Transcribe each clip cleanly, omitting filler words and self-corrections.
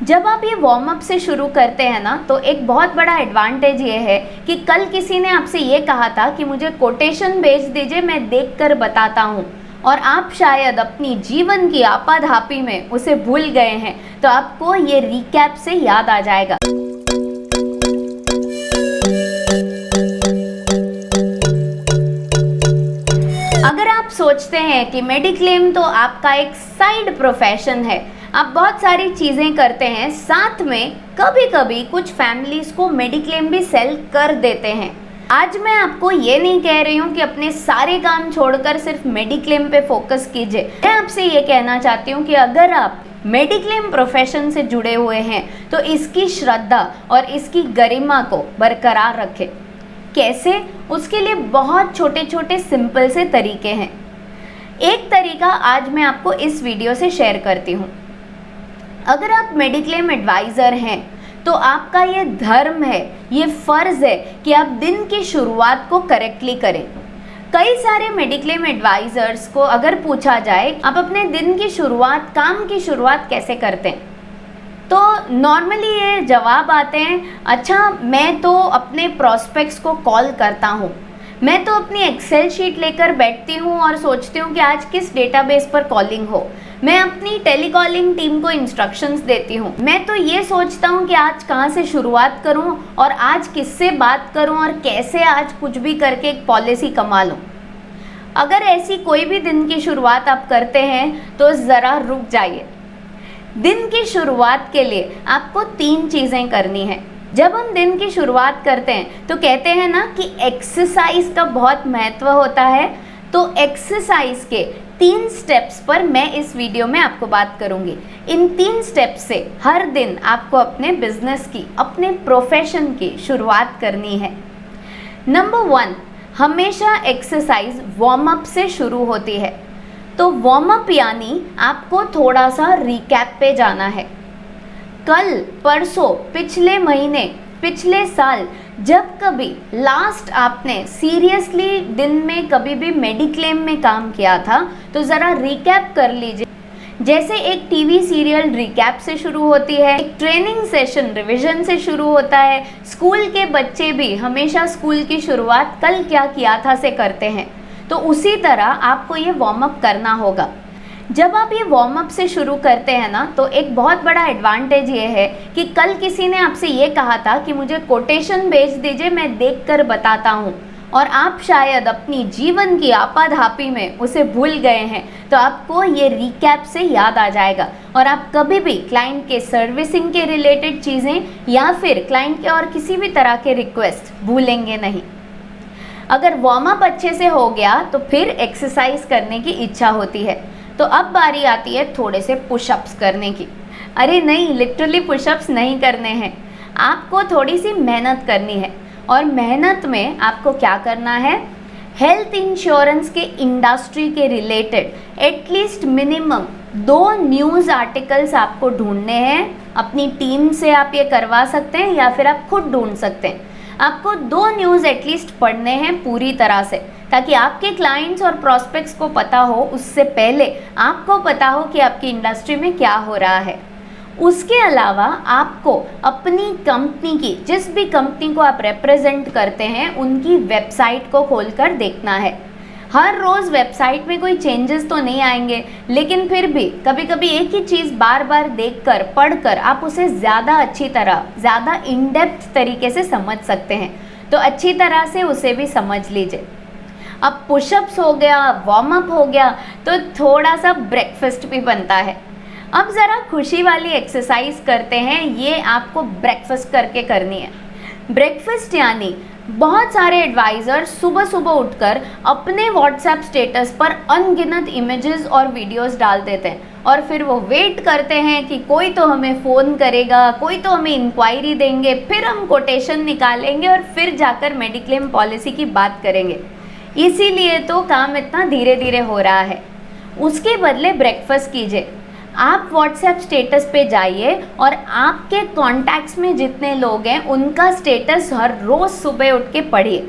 जब आप ये वार्म अप से शुरू करते हैं ना, तो एक बहुत बड़ा एडवांटेज ये है कि कल किसी ने आपसे ये कहा था कि मुझे कोटेशन भेज दीजिए, मैं देखकर बताता हूँ, और आप शायद अपनी जीवन की आपाधापी में उसे भूल गए हैं, तो आपको ये रिकैप से याद आ जाएगा। अगर आप सोचते हैं कि मेडिक्लेम तो आपका एक साइड प्रोफेशन है, आप बहुत सारी चीज़ें करते हैं, साथ में कभी कभी कुछ फैमिलीज को मेडिक्लेम भी सेल कर देते हैं। आज मैं आपको ये नहीं कह रही हूँ कि अपने सारे काम छोड़कर सिर्फ मेडिक्लेम पे फोकस कीजिए। मैं आपसे ये कहना चाहती हूँ कि अगर आप मेडिक्लेम प्रोफेशन से जुड़े हुए हैं तो इसकी श्रद्धा और इसकी गरिमा को बरकरार रखें। कैसे? उसके लिए बहुत छोटे छोटे सिंपल से तरीके हैं। एक तरीका आज मैं आपको इस वीडियो से शेयर करती हूँ। अगर आप मेडिक्लेम एडवाइज़र हैं तो आपका ये धर्म है, ये फ़र्ज़ है कि आप दिन की शुरुआत को करेक्टली करें। कई सारे मेडिक्लेम एडवाइज़र्स को अगर पूछा जाए आप अपने दिन की शुरुआत, काम की शुरुआत कैसे करते हैं, तो नॉर्मली ये जवाब आते हैं, अच्छा मैं तो अपने प्रॉस्पेक्ट्स को कॉल करता हूँ, मैं तो अपनी एक्सेल शीट लेकर बैठती हूँ और सोचती हूँ कि आज किस डेटाबेस पर कॉलिंग हो, मैं अपनी टेलीकॉलिंग टीम को इंस्ट्रक्शंस देती हूँ, मैं तो ये सोचता हूँ कि आज कहाँ से शुरुआत करूँ और आज किससे बात करूँ और कैसे आज कुछ भी करके एक पॉलिसी कमा लूँ। अगर ऐसी कोई भी दिन की शुरुआत आप करते हैं तो ज़रा रुक जाइए। दिन की शुरुआत के लिए आपको 3 चीज़ें करनी है। जब हम दिन की शुरुआत करते हैं तो कहते हैं ना कि एक्सरसाइज का बहुत महत्व होता है, तो एक्सरसाइज के 3 स्टेप्स पर मैं इस वीडियो में आपको बात करूंगी। इन 3 स्टेप्स से हर दिन आपको अपने बिजनेस की, अपने प्रोफेशन की शुरुआत करनी है। नंबर 1, हमेशा एक्सरसाइज वार्म अप से शुरू होती है। तो वार्म अप यानी आपको थोड़ा सा रिकैप पे जाना है। कल, परसों, पिछले महीने, पिछले साल जब कभी लास्ट आपने सीरियसली दिन में कभी भी मेडिक्लेम में काम किया था तो ज़रा रिकैप कर लीजिए। जैसे एक टीवी सीरियल रिकैप से शुरू होती है, एक ट्रेनिंग सेशन रिवीजन से शुरू होता है, स्कूल के बच्चे भी हमेशा स्कूल की शुरुआत कल क्या किया था से करते हैं, तो उसी तरह आपको ये वार्म अप करना होगा। जब आप ये वार्म अप से शुरू करते हैं ना, तो एक बहुत बड़ा एडवांटेज ये है कि कल किसी ने आपसे ये कहा था कि मुझे कोटेशन भेज दीजिए, मैं देखकर बताता हूँ, और आप शायद अपनी जीवन की आपाधापी में उसे भूल गए हैं, तो आपको ये रिकैप से याद आ जाएगा और आप कभी भी क्लाइंट के सर्विसिंग के रिलेटेड चीज़ें या फिर क्लाइंट के और किसी भी तरह के रिक्वेस्ट भूलेंगे नहीं। अगर वार्म अप अच्छे से हो गया तो फिर एक्सरसाइज करने की इच्छा होती है, तो अब बारी आती है थोड़े से पुशअप्स करने की। अरे नहीं, लिटरली पुशअप्स नहीं करने हैं, आपको थोड़ी सी मेहनत करनी है। और मेहनत में आपको क्या करना है, हेल्थ इंश्योरेंस के इंडस्ट्री के related at least minimum 2 news articles आपको ढूंढने हैं। अपनी टीम से आप ये करवा सकते हैं या फिर आप खुद ढूंढ सकते हैं। आपको 2 न्यूज़ एटलीस्ट पढ़ने हैं पूरी तरह से, ताकि आपके क्लाइंट्स और प्रॉस्पेक्ट्स को पता हो, उससे पहले आपको पता हो कि आपकी इंडस्ट्री में क्या हो रहा है। उसके अलावा आपको अपनी कंपनी की, जिस भी कंपनी को आप रिप्रेजेंट करते हैं, उनकी वेबसाइट को खोलकर देखना है। हर रोज़ वेबसाइट में कोई चेंजेस तो नहीं आएंगे, लेकिन फिर भी कभी कभी एक ही चीज़ बार बार देखकर, पढ़कर आप उसे ज़्यादा अच्छी तरह, ज़्यादा इन डेप्थ तरीके से समझ सकते हैं, तो अच्छी तरह से उसे भी समझ लीजिए। अब पुशअप्स हो गया, वार्म अप हो गया, तो थोड़ा सा ब्रेकफास्ट भी बनता है। अब ज़रा खुशी वाली एक्सरसाइज करते हैं, ये आपको ब्रेकफास्ट करके करनी है। ब्रेकफास्ट यानी बहुत सारे एडवाइज़र सुबह सुबह उठकर अपने व्हाट्सएप स्टेटस पर अनगिनत इमेजेस और वीडियोस डाल देते हैं और फिर वो वेट करते हैं कि कोई तो हमें फ़ोन करेगा, कोई तो हमें इंक्वायरी देंगे, फिर हम कोटेशन निकालेंगे और फिर जाकर मेडिक्लेम पॉलिसी की बात करेंगे। इसीलिए तो काम इतना धीरे धीरे हो रहा है। उसके बदले ब्रेकफास्ट कीजिए। आप व्हाट्सएप स्टेटस पे जाइए और आपके कॉन्टैक्ट्स में जितने लोग हैं उनका स्टेटस हर रोज़ सुबह उठ के पढ़िए।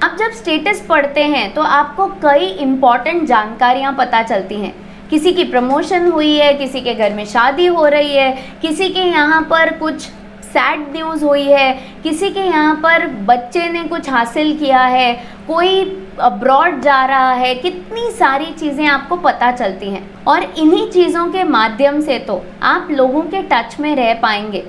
आप जब स्टेटस पढ़ते हैं तो आपको कई इम्पॉर्टेंट जानकारियाँ पता चलती हैं। किसी की प्रमोशन हुई है, किसी के घर में शादी हो रही है, किसी के यहाँ पर कुछ सैड न्यूज़ हुई है, किसी के यहाँ पर बच्चे ने कुछ हासिल किया है, कोई अब्रॉड जा रहा है, कितनी सारी चीज़ें आपको पता चलती हैं। और इन्हीं चीज़ों के माध्यम से तो आप लोगों के टच में रह पाएंगे।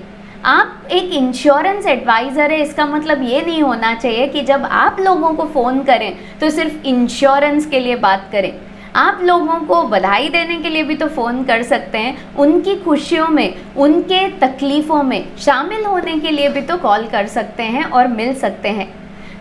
आप एक इंश्योरेंस एडवाइज़र है, इसका मतलब ये नहीं होना चाहिए कि जब आप लोगों को फ़ोन करें तो सिर्फ इंश्योरेंस के लिए बात करें। आप लोगों को बधाई देने के लिए भी तो फ़ोन कर सकते हैं, उनकी खुशियों में, उनके तकलीफ़ों में शामिल होने के लिए भी तो कॉल कर सकते हैं और मिल सकते हैं।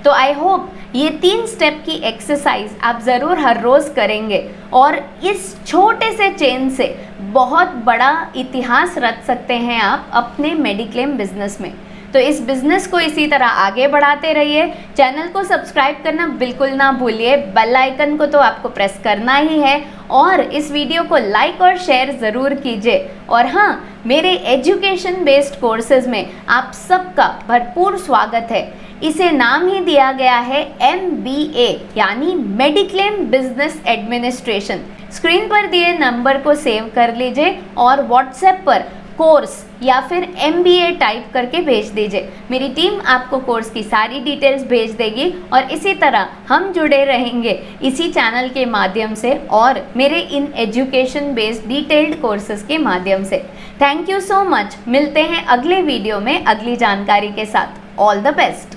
तो आई होप ये 3 स्टेप की एक्सरसाइज आप ज़रूर हर रोज़ करेंगे और इस छोटे से चेन से बहुत बड़ा इतिहास रच सकते हैं आप अपने मेडिक्लेम बिजनेस में। तो इस बिज़नेस को इसी तरह आगे बढ़ाते रहिए। चैनल को सब्सक्राइब करना बिल्कुल ना भूलिए, बेल आइकन को तो आपको प्रेस करना ही है और इस वीडियो को लाइक और शेयर ज़रूर कीजिए। और हाँ, मेरे एजुकेशन बेस्ड कोर्सेज में आप सबका भरपूर स्वागत है। इसे नाम ही दिया गया है MBA यानी मेडिक्लेम बिजनेस एडमिनिस्ट्रेशन। स्क्रीन पर दिए नंबर को सेव कर लीजिए और व्हाट्सएप पर कोर्स या फिर MBA टाइप करके भेज दीजिए। मेरी टीम आपको कोर्स की सारी डिटेल्स भेज देगी और इसी तरह हम जुड़े रहेंगे इसी चैनल के माध्यम से और मेरे in education based detailed courses के माध्यम से। Thank you so much. मिलते हैं अगले वीडियो में अगली जानकारी के साथ। All the best.